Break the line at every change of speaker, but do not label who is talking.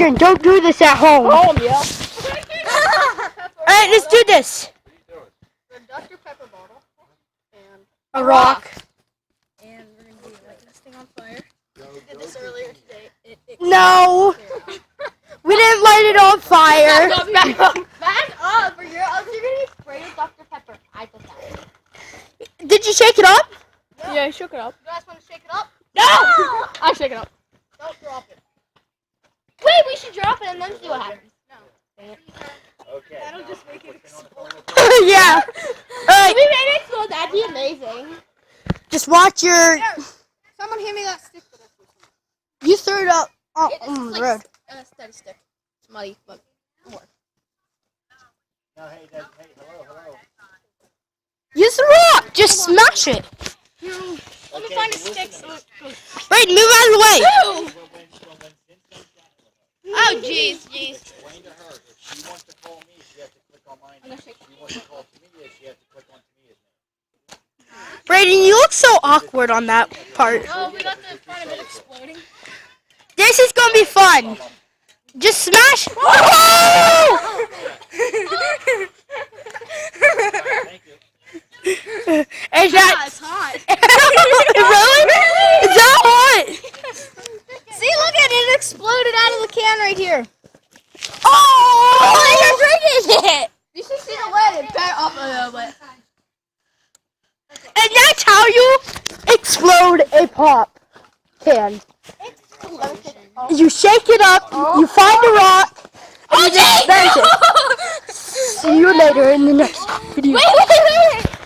children, don't do this at home.
Yeah.
Alright, let's do this.
A Dr. Pepper bottle. And
A rock.
And we're going to be lighting this thing on fire. We did this earlier today.
No. We didn't light it on fire.
Back up, or you're going to get sprayed with Dr. Pepper. I just had it.
Did you shake it up?
No. Yeah, I shook it up. You guys want to shake it up?
No!
I'll shake it up. Don't drop it. Wait, we should drop it and then see what happens. No.
Okay.
That'll just make it explode.
Yeah. Alright.
If we made it explode, that'd be amazing.
Just watch your...
Here, someone hand me that stick for this.
You threw it up on
It's
the road.
a steady stick. It's muddy, but more.
No, hey, hello.
Use the rock. Just smash it.
Let me find a stick so it goes.
Wait, move out of the way.
Oh, jeez.
Explain to her, if she wants to call me, she has to click on mine. If she wants to call Tamia, she has to click on Tamia's name.
Brayden, you look so awkward on that part.
Oh, we got the front of it exploding.
This is gonna be fun. Just smash.
Thank you.
Is that
It's hot.
really? Is that hot?
See, look at it. It exploded out of the can right here.
Oh!
You're drinking it. You should see the lid. It bent up a little bit.
And that's how you explode a pop can. You shake it up, you find a rock, and you just bend it. See you later in the next video.
Wait.